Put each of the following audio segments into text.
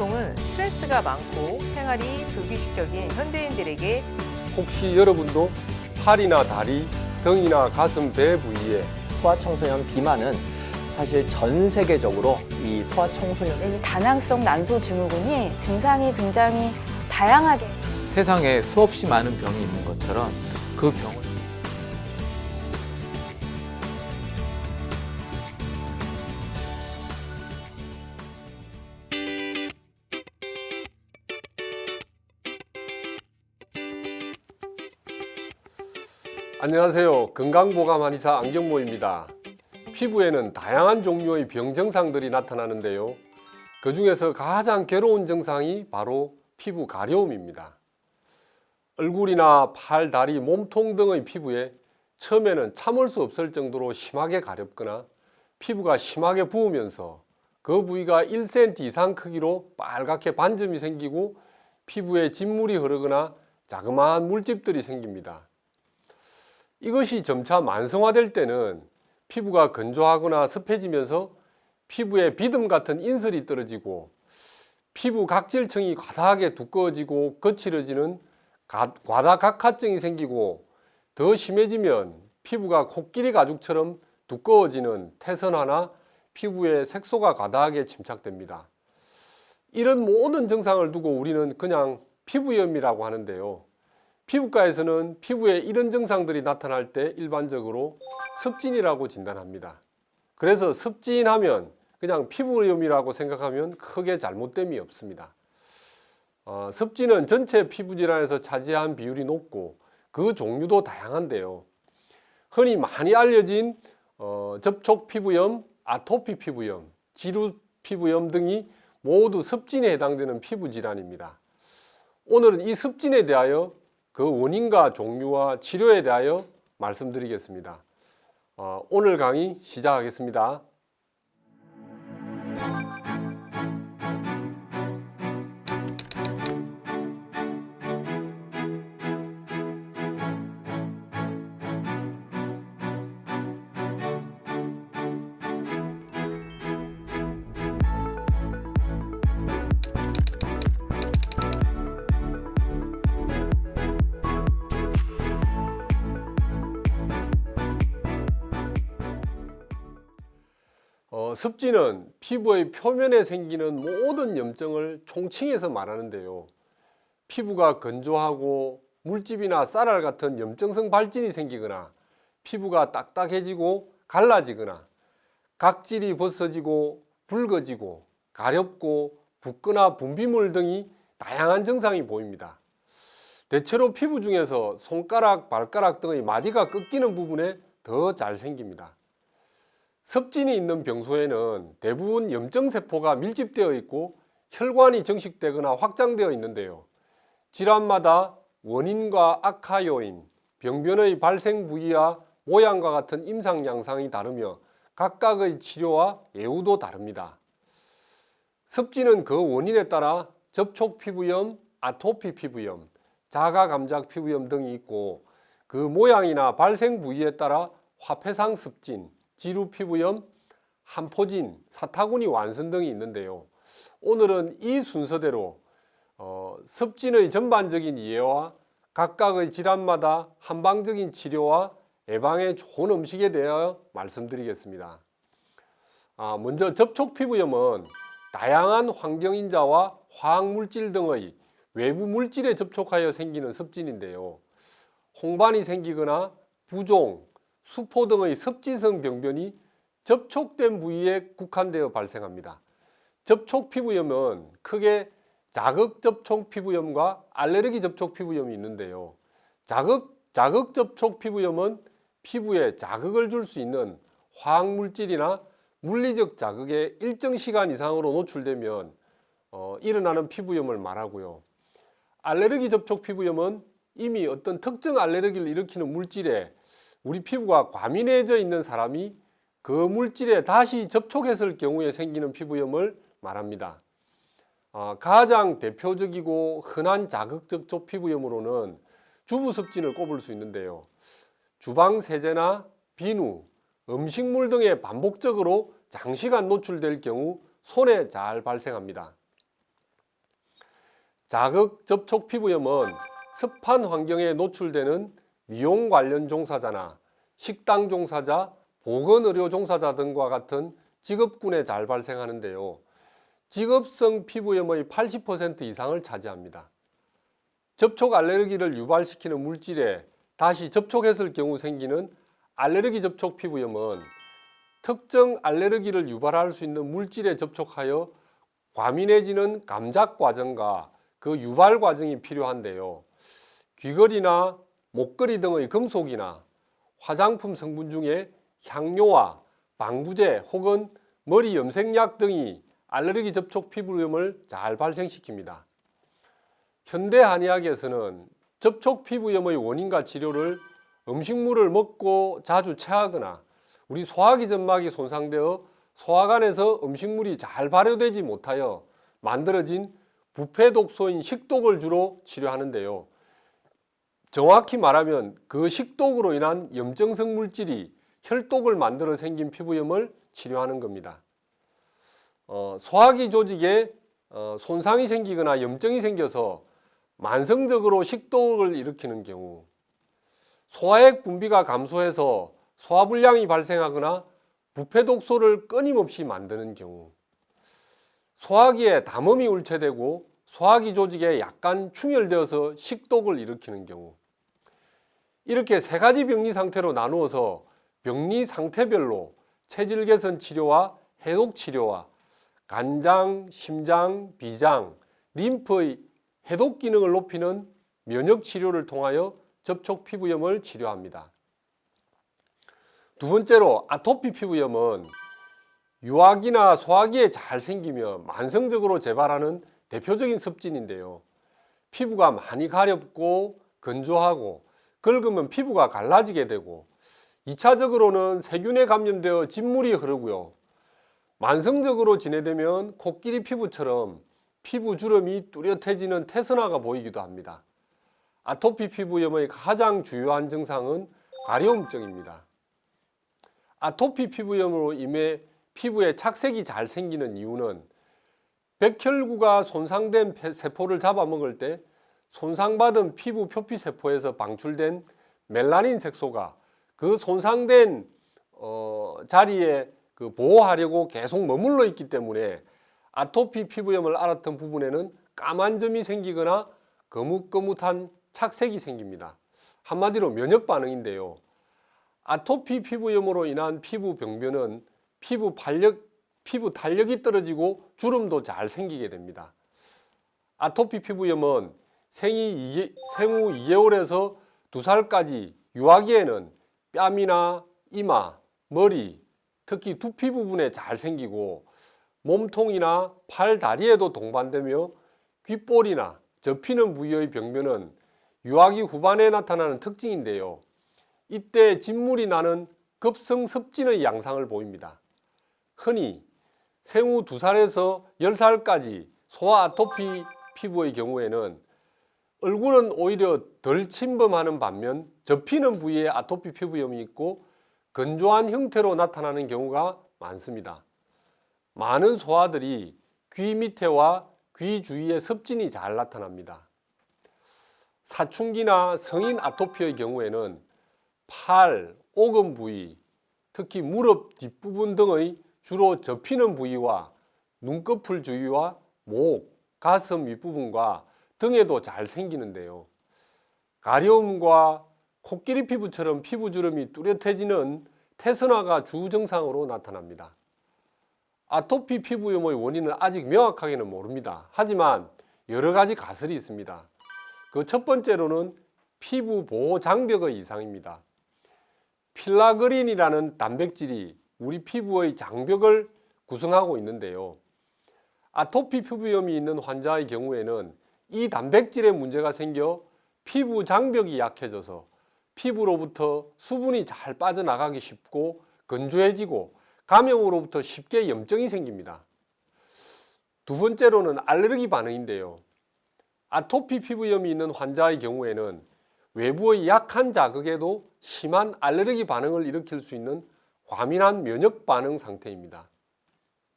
소아청소는 스트레스가 많고 생활이 불규칙적인 현대인들에게 혹시 여러분도 팔이나 다리, 등이나 가슴, 배 부위에 소아청소년 비만은 사실 전 세계적으로 이 소아청소년 이 다낭성 난소 증후군이 증상이 굉장히 다양하게 세상에 수없이 많은 병이 있는 것처럼 그 병을 안녕하세요. 건강보감 한의사 안경모입니다. 피부에는 다양한 종류의 병 증상들이 나타나는데요. 그 중에서 가장 괴로운 증상이 바로 피부 가려움입니다. 얼굴이나 팔, 다리, 몸통 등의 피부에 처음에는 참을 수 없을 정도로 심하게 가렵거나 피부가 심하게 부으면서 그 부위가 1cm 이상 크기로 빨갛게 반점이 생기고 피부에 진물이 흐르거나 자그마한 물집들이 생깁니다. 이것이 점차 만성화될 때는 피부가 건조하거나 습해지면서 피부에 비듬 같은 인설이 떨어지고 피부 각질층이 과다하게 두꺼워지고 거칠어지는 과다각화증이 생기고 더 심해지면 피부가 코끼리 가죽처럼 두꺼워지는 태선화나 피부에 색소가 과다하게 침착됩니다. 이런 모든 증상을 두고 우리는 그냥 피부염이라고 하는데요. 피부과에서는 피부에 이런 증상들이 나타날 때 일반적으로 습진이라고 진단합니다. 그래서 습진하면 그냥 피부염이라고 생각하면 크게 잘못됨이 없습니다. 습진은 전체 피부질환에서 차지한 비율이 높고 그 종류도 다양한데요. 흔히 많이 알려진 접촉피부염, 아토피 피부염, 지루 피부염 등이 모두 습진에 해당되는 피부질환입니다. 오늘은 이 습진에 대하여 그 원인과 종류와 치료에 대하여 말씀드리겠습니다. 오늘 강의 시작하겠습니다. 습진은 피부의 표면에 생기는 모든 염증을 총칭해서 말하는데요. 피부가 건조하고 물집이나 쌀알 같은 염증성 발진이 생기거나 피부가 딱딱해지고 갈라지거나 각질이 벗어지고 붉어지고 가렵고 붓거나 분비물 등이 다양한 증상이 보입니다. 대체로 피부 중에서 손가락, 발가락 등의 마디가 꺾이는 부분에 더 잘 생깁니다. 습진이 있는 병소에는 대부분 염증세포가 밀집되어 있고 혈관이 정식되거나 확장되어 있는데요. 질환마다 원인과 악화 요인, 병변의 발생 부위와 모양과 같은 임상 양상이 다르며 각각의 치료와 예후도 다릅니다. 습진은 그 원인에 따라 접촉피부염, 아토피 피부염, 자가감작 피부염 등이 있고 그 모양이나 발생 부위에 따라 화폐상 습진, 지루 피부염, 한포진, 사타구니 완선 등이 있는데요. 오늘은 이 순서대로 습진의 전반적인 이해와 각각의 질환마다 한방적인 치료와 예방에 좋은 음식에 대하여 말씀드리겠습니다. 먼저 접촉 피부염은 다양한 환경인자와 화학물질 등의 외부 물질에 접촉하여 생기는 습진인데요. 홍반이 생기거나 부종, 수포 등의 습진성 병변이 접촉된 부위에 국한되어 발생합니다. 접촉 피부염은 크게 자극 접촉 피부염과 알레르기 접촉 피부염이 있는데요. 자극 접촉 피부염은 피부에 자극을 줄 수 있는 화학물질이나 물리적 자극에 일정 시간 이상으로 노출되면 일어나는 피부염을 말하고요. 알레르기 접촉 피부염은 이미 어떤 특정 알레르기를 일으키는 물질에 우리 피부가 과민해져 있는 사람이 그 물질에 다시 접촉했을 경우에 생기는 피부염을 말합니다. 가장 대표적이고 흔한 자극 접촉 피부염으로는 주부습진을 꼽을 수 있는데요. 주방세제나 비누, 음식물 등에 반복적으로 장시간 노출될 경우 손에 잘 발생합니다. 자극 접촉 피부염은 습한 환경에 노출되는 미용 관련 종사자나 식당 종사자, 보건의료 종사자 등과 같은 직업군에 잘 발생하는데요. 직업성 피부염의 80% 이상을 차지합니다. 접촉 알레르기를 유발시키는 물질에 다시 접촉했을 경우 생기는 알레르기 접촉 피부염은 특정 알레르기를 유발할 수 있는 물질에 접촉하여 과민해지는 감작 과정과 그 유발 과정이 필요한데요. 귀걸이나 목걸이 등의 금속이나 화장품 성분 중에 향료와 방부제 혹은 머리 염색약 등이 알레르기 접촉 피부염을 잘 발생시킵니다. 현대 한의학에서는 접촉 피부염의 원인과 치료를 음식물을 먹고 자주 체하거나 우리 소화기 점막이 손상되어 소화관에서 음식물이 잘 발효되지 못하여 만들어진 부패 독소인 식독을 주로 치료하는데요. 정확히 말하면 그 식독으로 인한 염증성 물질이 혈독을 만들어 생긴 피부염을 치료하는 겁니다. 소화기 조직에 손상이 생기거나 염증이 생겨서 만성적으로 식독을 일으키는 경우, 소화액 분비가 감소해서 소화불량이 발생하거나 부패 독소를 끊임없이 만드는 경우, 소화기에 담음이 울체되고 소화기 조직에 약간 충혈되어서 식독을 일으키는 경우, 이렇게 세 가지 병리 상태로 나누어서 병리 상태별로 체질 개선 치료와 해독 치료와 간장, 심장, 비장, 림프의 해독 기능을 높이는 면역 치료를 통하여 접촉 피부염을 치료합니다. 두 번째로 아토피 피부염은 유화기나 소화기에 잘 생기며 만성적으로 재발하는 대표적인 습진인데요. 피부가 많이 가렵고 건조하고 긁으면 피부가 갈라지게 되고 2차적으로는 세균에 감염되어 진물이 흐르고요. 만성적으로 진행되면 코끼리 피부처럼 피부 주름이 뚜렷해지는 태선화가 보이기도 합니다. 아토피 피부염의 가장 주요한 증상은 가려움증입니다. 아토피 피부염으로 인해 피부에 착색이 잘 생기는 이유는 백혈구가 손상된 세포를 잡아먹을 때 손상받은 피부 표피세포에서 방출된 멜라닌 색소가 그 손상된 자리에 보호하려고 계속 머물러 있기 때문에 아토피 피부염을 앓았던 부분에는 까만 점이 생기거나 거뭇거뭇한 착색이 생깁니다. 한마디로 면역 반응인데요. 아토피 피부염으로 인한 피부 병변은 피부 탄력이 떨어지고 주름도 잘 생기게 됩니다. 아토피 피부염은 생후 2개월에서 2살까지 유아기에는 뺨이나 이마, 머리, 특히 두피 부분에 잘 생기고 몸통이나 팔, 다리에도 동반되며 귓볼이나 접히는 부위의 병변은 유아기 후반에 나타나는 특징인데요. 이때 진물이 나는 급성 습진의 양상을 보입니다. 흔히 생후 2살에서 10살까지 소아 아토피 피부의 경우에는 얼굴은 오히려 덜 침범하는 반면 접히는 부위에 아토피 피부염이 있고 건조한 형태로 나타나는 경우가 많습니다. 많은 소아들이 귀 밑에와 귀 주위에 습진이 잘 나타납니다. 사춘기나 성인 아토피의 경우에는 팔, 오금 부위, 특히 무릎 뒷부분 등의 주로 접히는 부위와 눈꺼풀 주위와 목, 가슴 윗부분과 등에도 잘 생기는데요. 가려움과 코끼리 피부처럼 피부주름이 뚜렷해지는 태선화가 주 증상으로 나타납니다. 아토피 피부염의 원인은 아직 명확하게는 모릅니다. 하지만 여러 가지 가설이 있습니다. 그 첫 번째로는 피부 보호 장벽의 이상입니다. 필라그린이라는 단백질이 우리 피부의 장벽을 구성하고 있는데요. 아토피 피부염이 있는 환자의 경우에는 이 단백질에 문제가 생겨 피부 장벽이 약해져서 피부로부터 수분이 잘 빠져나가기 쉽고 건조해지고 감염으로부터 쉽게 염증이 생깁니다. 두 번째로는 알레르기 반응인데요. 아토피 피부염이 있는 환자의 경우에는 외부의 약한 자극에도 심한 알레르기 반응을 일으킬 수 있는 과민한 면역 반응 상태입니다.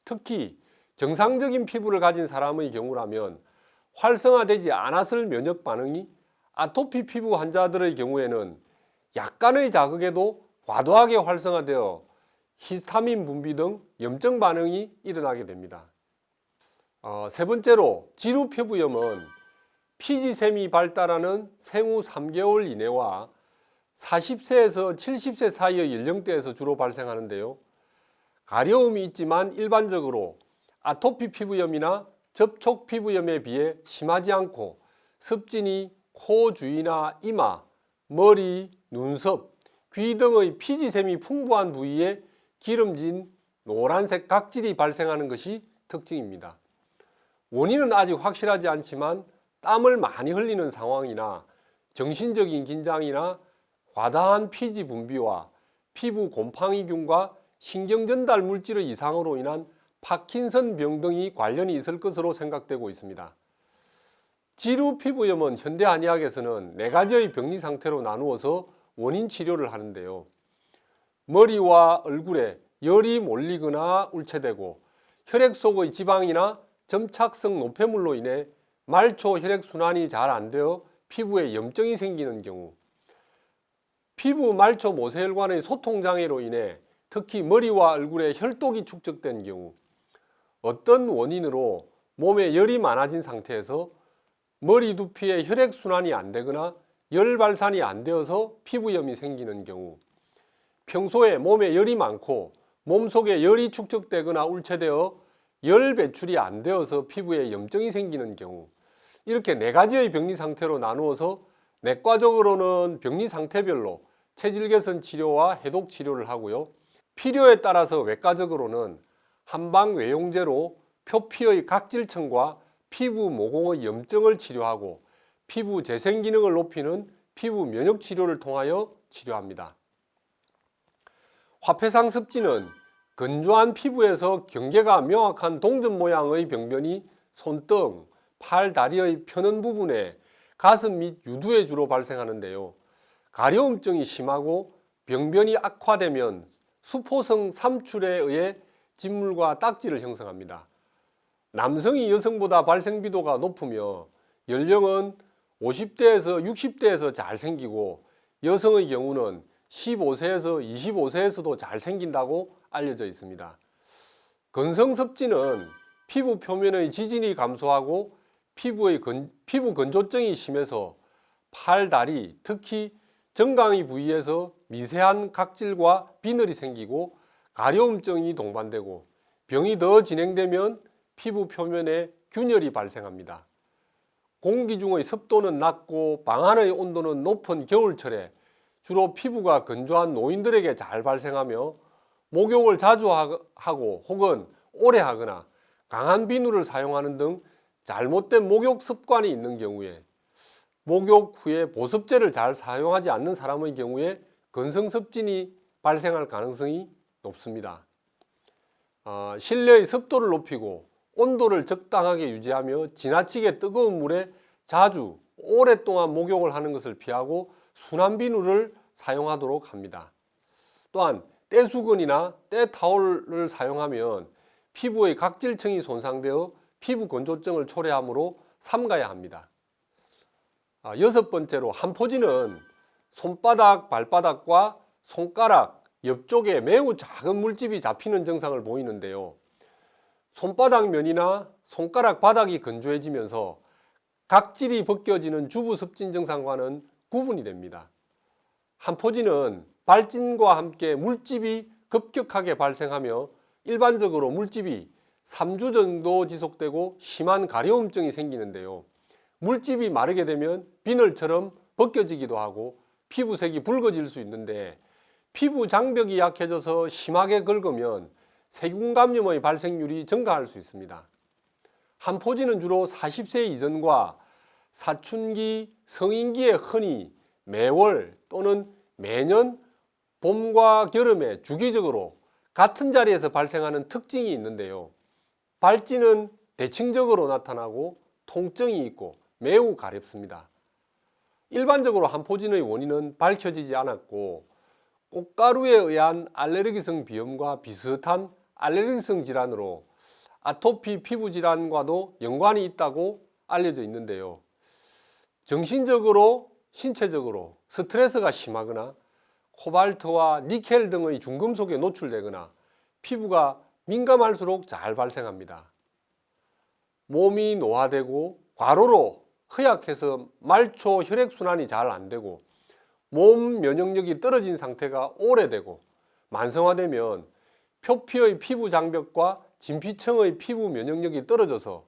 특히 정상적인 피부를 가진 사람의 경우라면 활성화되지 않았을 면역 반응이 아토피 피부 환자들의 경우에는 약간의 자극에도 과도하게 활성화되어 히스타민 분비 등 염증 반응이 일어나게 됩니다. 세 번째로 지루 피부염은 피지샘이 발달하는 생후 3개월 이내와 40세에서 70세 사이의 연령대에서 주로 발생하는데요. 가려움이 있지만 일반적으로 아토피 피부염이나 접촉 피부염에 비해 심하지 않고 습진이 코 주위나 이마, 머리, 눈썹, 귀 등의 피지샘이 풍부한 부위에 기름진 노란색 각질이 발생하는 것이 특징입니다. 원인은 아직 확실하지 않지만 땀을 많이 흘리는 상황이나 정신적인 긴장이나 과다한 피지 분비와 피부 곰팡이균과 신경전달 물질의 이상으로 인한 파킨슨 병 등이 관련이 있을 것으로 생각되고 있습니다. 지루 피부염은 현대 한의학에서는 4가지의 병리 상태로 나누어서 원인 치료를 하는데요. 머리와 얼굴에 열이 몰리거나 울체되고 혈액 속의 지방이나 점착성 노폐물로 인해 말초 혈액순환이 잘 안 되어 피부에 염증이 생기는 경우, 피부 말초 모세혈관의 소통장애로 인해 특히 머리와 얼굴에 혈독이 축적된 경우, 어떤 원인으로 몸에 열이 많아진 상태에서 머리 두피에 혈액순환이 안 되거나 열 발산이 안 되어서 피부염이 생기는 경우, 평소에 몸에 열이 많고 몸속에 열이 축적되거나 울체되어 열 배출이 안 되어서 피부에 염증이 생기는 경우, 이렇게 4가지의 병리 상태로 나누어서 내과적으로는 병리 상태별로 체질 개선 치료와 해독 치료를 하고요. 필요에 따라서 외과적으로는 한방 외용제로 표피의 각질층과 피부 모공의 염증을 치료하고 피부 재생 기능을 높이는 피부 면역 치료를 통하여 치료합니다. 화폐상 습진은 건조한 피부에서 경계가 명확한 동전 모양의 병변이 손등, 팔, 다리의 편원 부분에 가슴 및 유두에 주로 발생하는데요. 가려움증이 심하고 병변이 악화되면 수포성 삼출에 의해 진물과 딱지를 형성합니다. 남성이 여성보다 발생 빈도가 높으며 연령은 50대에서 60대에서 잘 생기고 여성의 경우는 15세에서 25세에서도 잘 생긴다고 알려져 있습니다. 건성섭진은 피부 표면의 지진이 감소하고 피부 건조증이 심해서 팔, 다리, 특히 정강이 부위에서 미세한 각질과 비늘이 생기고 가려움증이 동반되고 병이 더 진행되면 피부 표면에 균열이 발생합니다. 공기 중의 습도는 낮고 방 안의 온도는 높은 겨울철에 주로 피부가 건조한 노인들에게 잘 발생하며 목욕을 자주 하고 혹은 오래 하거나 강한 비누를 사용하는 등 잘못된 목욕 습관이 있는 경우에, 목욕 후에 보습제를 잘 사용하지 않는 사람의 경우에 건성섭진이 발생할 가능성이 높습니다. 실내의 습도를 높이고 온도를 적당하게 유지하며 지나치게 뜨거운 물에 자주 오랫동안 목욕을 하는 것을 피하고 순한 비누를 사용하도록 합니다. 또한 떼수건이나 떼타올을 사용하면 피부의 각질층이 손상되어 피부 건조증을 초래하므로 삼가야 합니다. 6번째로 한포지는 손바닥, 발바닥과 손가락 옆쪽에 매우 작은 물집이 잡히는 증상을 보이는데요. 손바닥 면이나 손가락 바닥이 건조해지면서 각질이 벗겨지는 주부습진 증상과는 구분이 됩니다. 한포지는 발진과 함께 물집이 급격하게 발생하며 일반적으로 물집이 3주 정도 지속되고 심한 가려움증이 생기는데요. 물집이 마르게 되면 비늘처럼 벗겨지기도 하고 피부색이 붉어질 수 있는데 피부 장벽이 약해져서 심하게 긁으면 세균 감염의 발생률이 증가할 수 있습니다. 한포지는 주로 40세 이전과 사춘기, 성인기에 흔히 매월 또는 매년 봄과 여름에 주기적으로 같은 자리에서 발생하는 특징이 있는데요. 발진은 대칭적으로 나타나고 통증이 있고 매우 가렵습니다. 일반적으로 한포진의 원인은 밝혀지지 않았고 꽃가루에 의한 알레르기성 비염과 비슷한 알레르기성 질환으로 아토피 피부 질환과도 연관이 있다고 알려져 있는데요. 정신적으로, 신체적으로 스트레스가 심하거나 코발트와 니켈 등의 중금속에 노출되거나 피부가 민감할수록 잘 발생합니다. 몸이 노화되고 과로로 허약해서 말초 혈액순환이 잘 안 되고 몸 면역력이 떨어진 상태가 오래되고 만성화되면 표피의 피부 장벽과 진피층의 피부 면역력이 떨어져서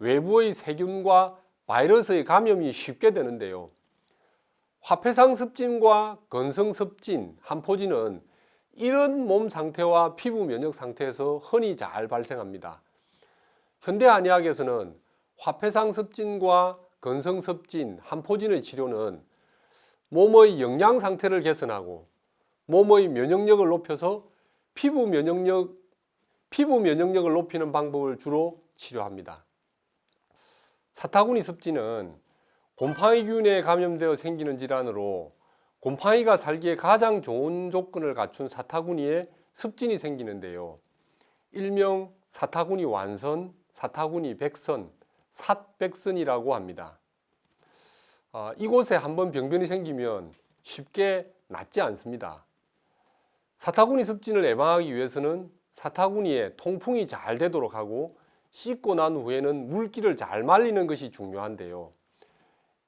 외부의 세균과 바이러스의 감염이 쉽게 되는데요. 화폐상 습진과 건성 습진, 한포진은 이런 몸 상태와 피부 면역 상태에서 흔히 잘 발생합니다. 현대 한의학에서는 화폐상 습진과 건성 습진, 한포진의 치료는 몸의 영양 상태를 개선하고 몸의 면역력을 높여서 피부 면역력을 높이는 방법을 주로 치료합니다. 사타구니 습진은 곰팡이균에 감염되어 생기는 질환으로 곰팡이가 살기에 가장 좋은 조건을 갖춘 사타구니에 습진이 생기는데요. 일명 사타구니 완선, 사타구니 백선, 삿백선이라고 합니다. 이곳에 한번 병변이 생기면 쉽게 낫지 않습니다. 사타구니 습진을 예방하기 위해서는 사타구니에 통풍이 잘 되도록 하고 씻고 난 후에는 물기를 잘 말리는 것이 중요한데요.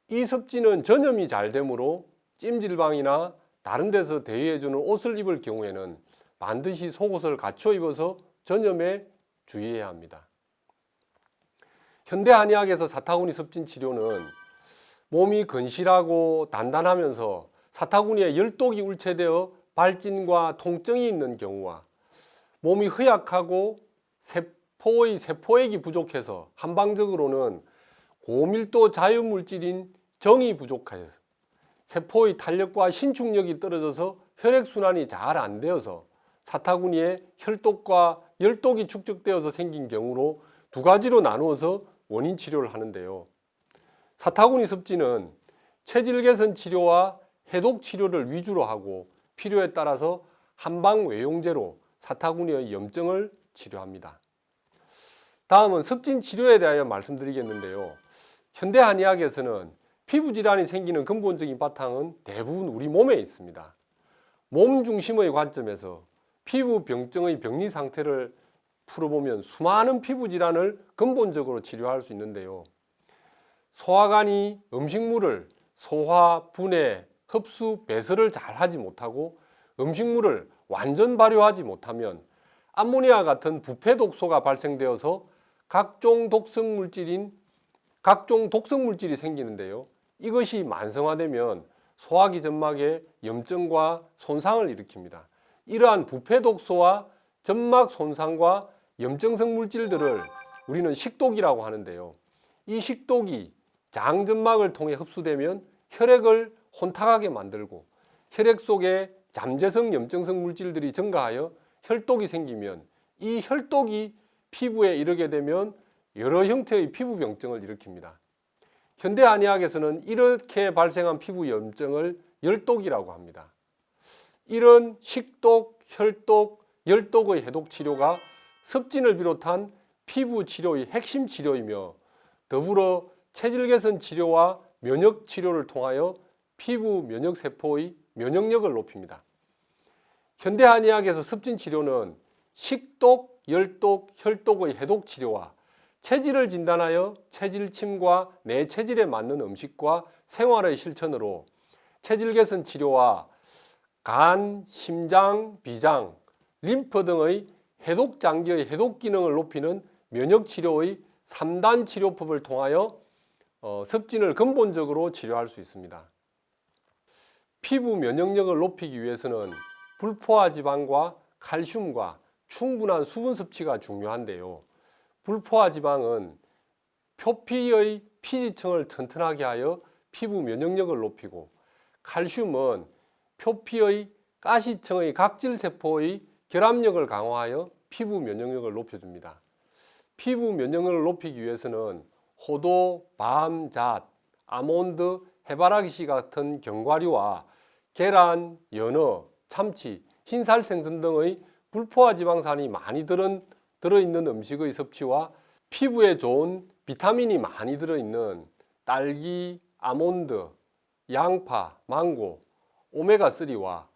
이 습진은 전염이 잘 되므로 찜질방이나 다른 데서 대여해주는 옷을 입을 경우에는 반드시 속옷을 갖춰 입어서 전염에 주의해야 합니다. 현대 한의학에서 사타구니 습진 치료는 몸이 건실하고 단단하면서 사타구니에 열독이 울체되어 발진과 통증이 있는 경우와 몸이 허약하고 세포의 세포액이 부족해서 한방적으로는 고밀도 자유물질인 정이 부족해서 세포의 탄력과 신축력이 떨어져서 혈액순환이 잘 안 되어서 사타구니에 혈독과 열독이 축적되어서 생긴 경우로 두 가지로 나누어서 원인 치료를 하는데요. 사타구니 습진은 체질 개선 치료와 해독 치료를 위주로 하고 필요에 따라서 한방 외용제로 사타구니의 염증을 치료합니다. 다음은 습진 치료에 대하여 말씀드리겠는데요. 현대 한의학에서는 피부 질환이 생기는 근본적인 바탕은 대부분 우리 몸에 있습니다. 몸 중심의 관점에서 피부 병증의 병리 상태를 풀어보면 수많은 피부 질환을 근본적으로 치료할 수 있는데요. 소화관이 음식물을 소화, 분해, 흡수, 배설을 잘 하지 못하고 음식물을 완전 발효하지 못하면 암모니아 같은 부패 독소가 발생되어서 각종 독성 물질이 생기는데요. 이것이 만성화되면 소화기 점막에 염증과 손상을 일으킵니다. 이러한 부패 독소와 점막 손상과 염증성 물질들을 우리는 식독이라고 하는데요. 이 식독이 장점막을 통해 흡수되면 혈액을 혼탁하게 만들고 혈액 속에 잠재성 염증성 물질들이 증가하여 혈독이 생기면 이 혈독이 피부에 이르게 되면 여러 형태의 피부 병증을 일으킵니다. 현대 한의학에서는 이렇게 발생한 피부 염증을 열독이라고 합니다. 이런 식독, 혈독, 열독의 해독 치료가 습진을 비롯한 피부 치료의 핵심 치료이며 더불어 체질 개선 치료와 면역 치료를 통하여 피부 면역 세포의 면역력을 높입니다. 현대 한의학에서 습진 치료는 식독, 열독, 혈독의 해독 치료와 체질을 진단하여 체질침과 내 체질에 맞는 음식과 생활의 실천으로 체질 개선 치료와 간, 심장, 비장, 림프 등의 해독 장기의 해독 기능을 높이는 면역 치료의 3단 치료법을 통하여 습진을 근본적으로 치료할 수 있습니다. 피부 면역력을 높이기 위해서는 불포화 지방과 칼슘과 충분한 수분 섭취가 중요한데요. 불포화 지방은 표피의 피지층을 튼튼하게 하여 피부 면역력을 높이고 칼슘은 표피의 가시층의 각질 세포의 결합력을 강화하여 피부 면역력을 높여줍니다. 피부 면역력을 높이기 위해서는 호도, 밤, 잣, 아몬드, 해바라기씨 같은 견과류와 계란, 연어, 참치, 흰살 생선 등의 불포화 지방산이 많이 들어있는 음식의 섭취와 피부에 좋은 비타민이 많이 들어있는 딸기, 아몬드, 양파, 망고, 오메가3와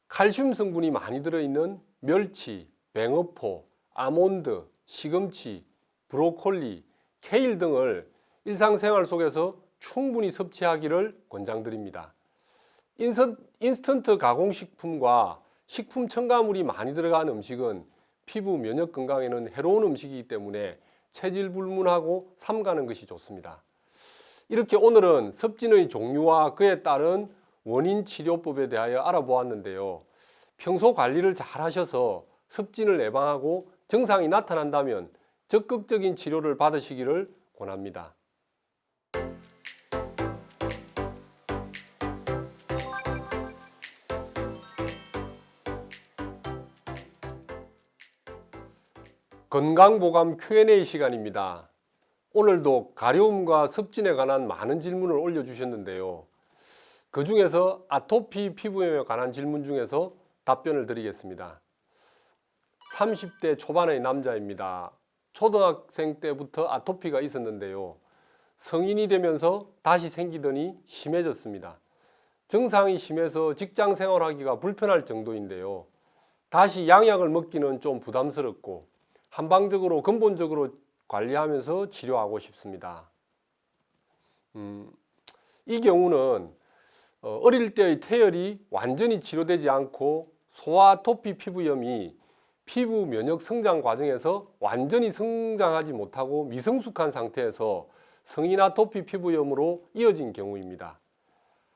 칼슘 성분이 많이 들어있는 멸치, 뱅어포, 아몬드, 시금치, 브로콜리, 케일 등을 일상생활 속에서 충분히 섭취하기를 권장드립니다. 인스턴트 가공식품과 식품 첨가물이 많이 들어간 음식은 피부 면역 건강에는 해로운 음식이기 때문에 체질 불문하고 삼가는 것이 좋습니다. 이렇게 오늘은 섭진의 종류와 그에 따른 원인 치료법에 대하여 알아보았는데요. 평소 관리를 잘 하셔서 섭진을 예방하고 증상이 나타난다면 적극적인 치료를 받으시기를 권합니다. 건강보감 Q&A 시간입니다. 오늘도 가려움과 섭진에 관한 많은 질문을 올려주셨는데요. 그 중에서 아토피 피부염에 관한 질문 중에서 답변을 드리겠습니다. 30대 초반의 남자입니다. 초등학생 때부터 아토피가 있었는데요. 성인이 되면서 다시 생기더니 심해졌습니다. 증상이 심해서 직장 생활하기가 불편할 정도인데요. 다시 양약을 먹기는 좀 부담스럽고 한방적으로 근본적으로 관리하면서 치료하고 싶습니다. 이 경우는 어릴 때의 태열이 완전히 치료되지 않고 소아토피 피부염이 피부 면역 성장 과정에서 완전히 성장하지 못하고 미성숙한 상태에서 성인 아토피 피부염으로 이어진 경우입니다.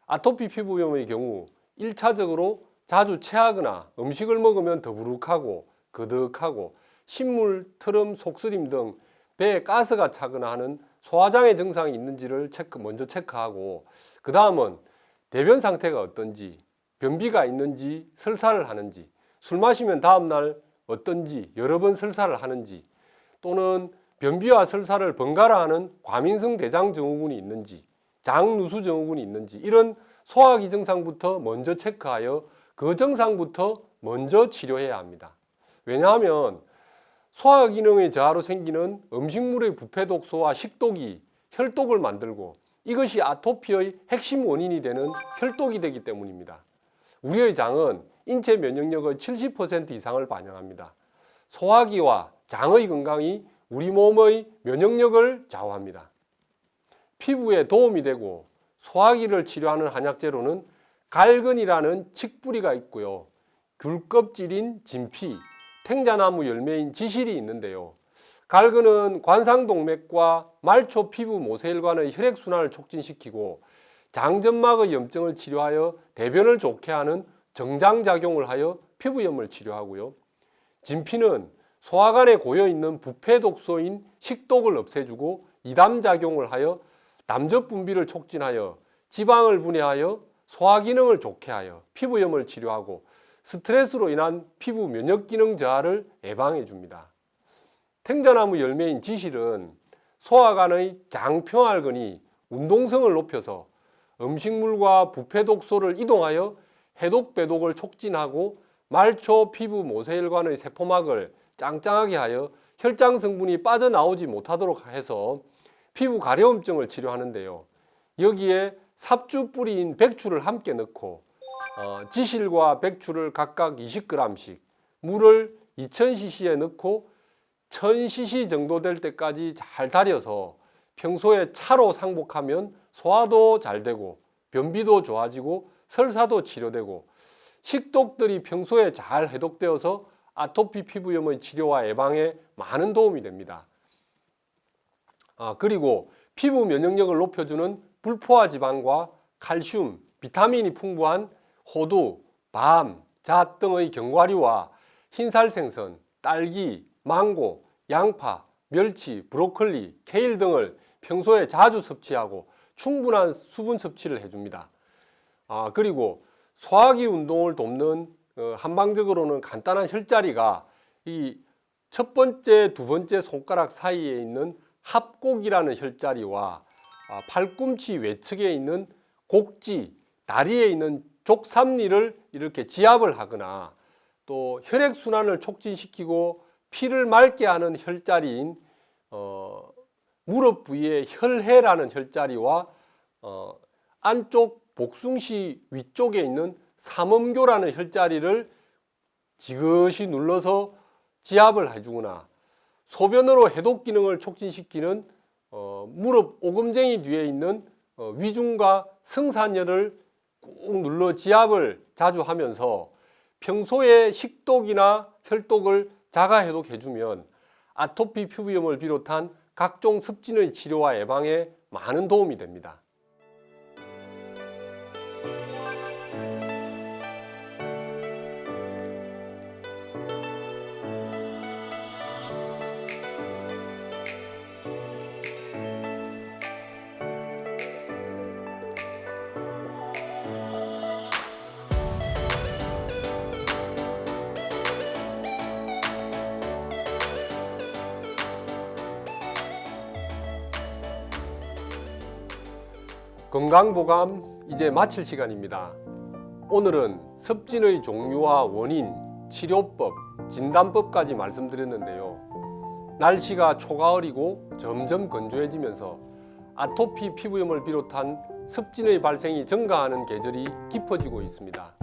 아토피 피부염의 경우 1차적으로 자주 체하거나 음식을 먹으면 더부룩하고 거득하고 신물, 트름, 속쓰림 등 배에 가스가 차거나 하는 소화장애 증상이 있는지를 먼저 체크하고 그 다음은 대변 상태가 어떤지, 변비가 있는지, 설사를 하는지, 술 마시면 다음날 어떤지, 여러 번 설사를 하는지, 또는 변비와 설사를 번갈아 하는 과민성 대장 증후군이 있는지, 장누수 증후군이 있는지 이런 소화기 증상부터 먼저 체크하여 그 증상부터 먼저 치료해야 합니다. 왜냐하면 소화기능의 저하로 생기는 음식물의 부패 독소와 식독이 혈독을 만들고 이것이 아토피의 핵심 원인이 되는 혈독이 되기 때문입니다. 우리의 장은 인체 면역력의 70% 이상을 반영합니다. 소화기와 장의 건강이 우리 몸의 면역력을 좌우합니다. 피부에 도움이 되고 소화기를 치료하는 한약재로는 갈근이라는 칡뿌리가 있고요. 귤껍질인 진피, 탱자나무 열매인 지실이 있는데요. 갈근은 관상동맥과 말초 피부 모세혈관의 혈액순환을 촉진시키고 장점막의 염증을 치료하여 대변을 좋게 하는 정장작용을 하여 피부염을 치료하고요. 진피는 소화관에 고여있는 부패 독소인 식독을 없애주고 이담작용을 하여 담즙 분비를 촉진하여 지방을 분해하여 소화기능을 좋게 하여 피부염을 치료하고 스트레스로 인한 피부 면역기능 저하를 예방해 줍니다. 탱자나무 열매인 지실은 소화관의 장평활근이 운동성을 높여서 음식물과 부패 독소를 이동하여 해독 배독을 촉진하고 말초 피부 모세혈관의 세포막을 짱짱하게 하여 혈장 성분이 빠져나오지 못하도록 해서 피부 가려움증을 치료하는데요. 여기에 삽주 뿌리인 백추를 함께 넣고 지실과 백추를 각각 20g씩 물을 2000cc에 넣고 1000cc 정도 될 때까지 잘 달여서 평소에 차로 상복하면 소화도 잘 되고 변비도 좋아지고 설사도 치료되고 식독들이 평소에 잘 해독되어서 아토피 피부염의 치료와 예방에 많은 도움이 됩니다. 그리고 피부 면역력을 높여주는 불포화 지방과 칼슘, 비타민이 풍부한 호두, 밤, 잣 등의 견과류와 흰살 생선, 딸기, 망고, 양파, 멸치, 브로콜리, 케일 등을 평소에 자주 섭취하고 충분한 수분 섭취를 해줍니다. 그리고 소화기 운동을 돕는 한방적으로는 간단한 혈자리가 이 첫 번째, 두 번째 손가락 사이에 있는 합곡이라는 혈자리와 팔꿈치 외측에 있는 곡지, 다리에 있는 족삼리를 이렇게 지압을 하거나 또 혈액순환을 촉진시키고 피를 맑게 하는 혈자리인 무릎 부위의 혈해라는 혈자리와 안쪽 복숭시 위쪽에 있는 삼음교라는 혈자리를 지그시 눌러서 지압을 해주거나 소변으로 해독 기능을 촉진시키는 무릎 오금쟁이 뒤에 있는 위중과 승산혈을 꾹 눌러 지압을 자주 하면서 평소에 식독이나 혈독을 자가해독해주면 아토피 피부염을 비롯한 각종 습진의 치료와 예방에 많은 도움이 됩니다. 건강보감 이제 마칠 시간입니다. 오늘은 습진의 종류와 원인, 치료법, 진단법까지 말씀드렸는데요. 날씨가 초가을이고 점점 건조해지면서 아토피 피부염을 비롯한 습진의 발생이 증가하는 계절이 깊어지고 있습니다.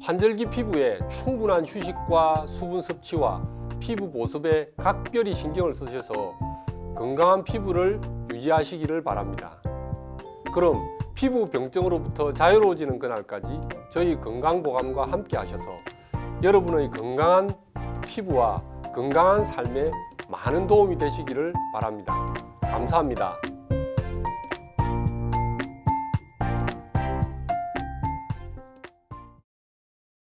환절기 피부에 충분한 휴식과 수분 섭취와 피부 보습에 각별히 신경을 쓰셔서 건강한 피부를 유지하시기를 바랍니다. 그럼 피부 병증으로부터 자유로워지는 그날까지 저희 건강보감과 함께 하셔서 여러분의 건강한 피부와 건강한 삶에 많은 도움이 되시기를 바랍니다. 감사합니다.